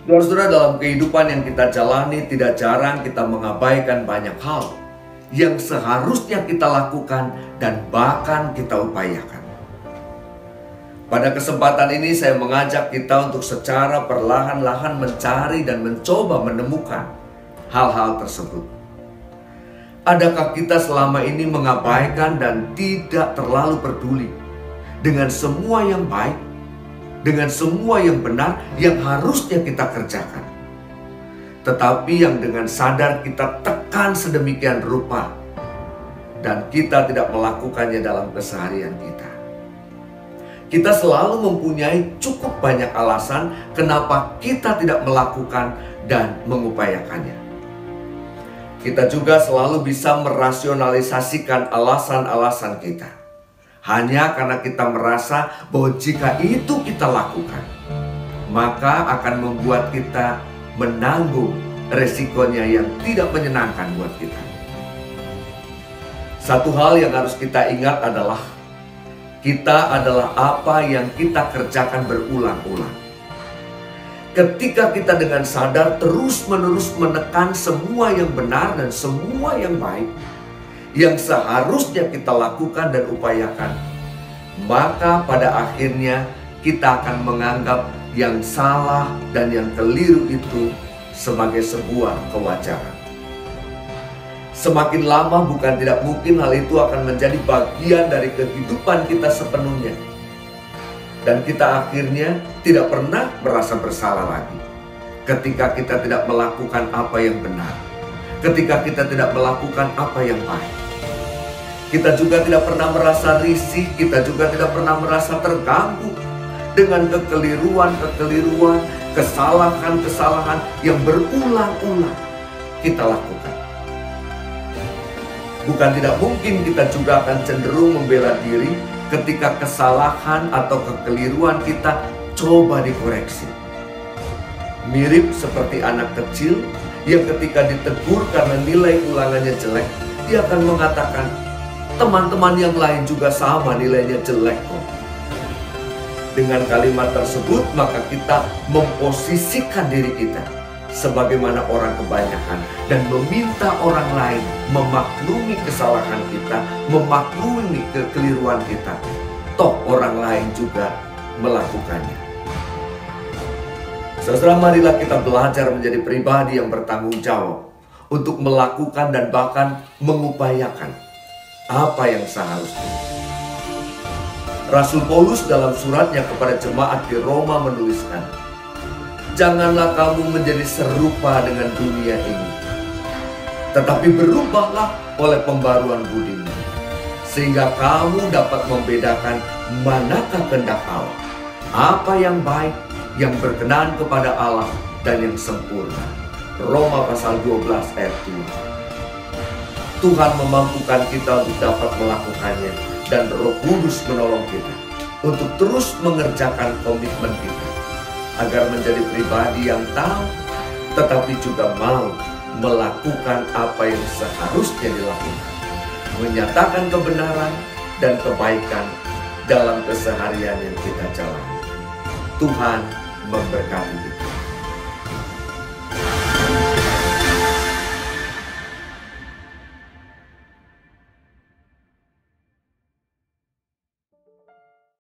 Saudara-saudara, dalam kehidupan yang kita jalani tidak jarang kita mengabaikan banyak hal yang seharusnya kita lakukan dan bahkan kita upayakan. Pada kesempatan ini saya mengajak kita untuk secara perlahan-lahan mencari dan mencoba menemukan hal-hal tersebut. Adakah kita selama ini mengabaikan dan tidak terlalu peduli dengan semua yang baik, dengan semua yang benar yang harusnya kita kerjakan, tetapi yang dengan sadar kita tekan sedemikian rupa dan kita tidak melakukannya dalam keseharian kita? Kita selalu mempunyai cukup banyak alasan kenapa kita tidak melakukan dan mengupayakannya. Kita juga selalu bisa merasionalisasikan alasan-alasan kita hanya karena kita merasa bahwa jika itu kita lakukan, maka akan membuat kita menanggung resikonya yang tidak menyenangkan buat kita. Satu hal yang harus kita ingat adalah kita adalah apa yang kita kerjakan berulang-ulang. Ketika kita dengan sadar terus-menerus menekan semua yang benar dan semua yang baik yang seharusnya kita lakukan dan upayakan, maka pada akhirnya kita akan menganggap yang salah dan yang keliru itu sebagai sebuah kewajaran. Semakin lama bukan tidak mungkin hal itu akan menjadi bagian dari kehidupan kita sepenuhnya. Dan kita akhirnya tidak pernah merasa bersalah lagi ketika kita tidak melakukan apa yang benar, ketika kita tidak melakukan apa yang baik. Kita juga tidak pernah merasa risih, kita juga tidak pernah merasa terganggu dengan kekeliruan, kesalahan yang berulang-ulang kita lakukan. Bukan tidak mungkin kita juga akan cenderung membela diri ketika kesalahan atau kekeliruan kita coba dikoreksi. Mirip seperti anak kecil yang ketika ditegur karena nilai ulangannya jelek, dia akan mengatakan, teman-teman yang lain juga sama nilainya jelek kok. Dengan kalimat tersebut maka kita memposisikan diri kita sebagaimana orang kebanyakan dan meminta orang lain memaklumi kesalahan kita, memaklumi kekeliruan kita. Toh orang lain juga melakukannya. Saudara, marilah kita belajar menjadi pribadi yang bertanggung jawab untuk melakukan dan bahkan mengupayakan apa yang seharusnya. Rasul Paulus dalam suratnya kepada jemaat di Roma menuliskan, janganlah kamu menjadi serupa dengan dunia ini, tetapi berubahlah oleh pembaruan budimu, sehingga kamu dapat membedakan manakah kehendak Allah, apa yang baik, yang berkenan kepada Allah, dan yang sempurna. Roma pasal 12 ayat 2. Tuhan memampukan kita untuk dapat melakukannya, dan Roh Kudus menolong kita untuk terus mengerjakan komitmen kita agar menjadi pribadi yang tahu tetapi juga mau melakukan apa yang seharusnya dilakukan, menyatakan kebenaran dan kebaikan dalam keseharian yang kita jalani. Tuhan memberkati kita.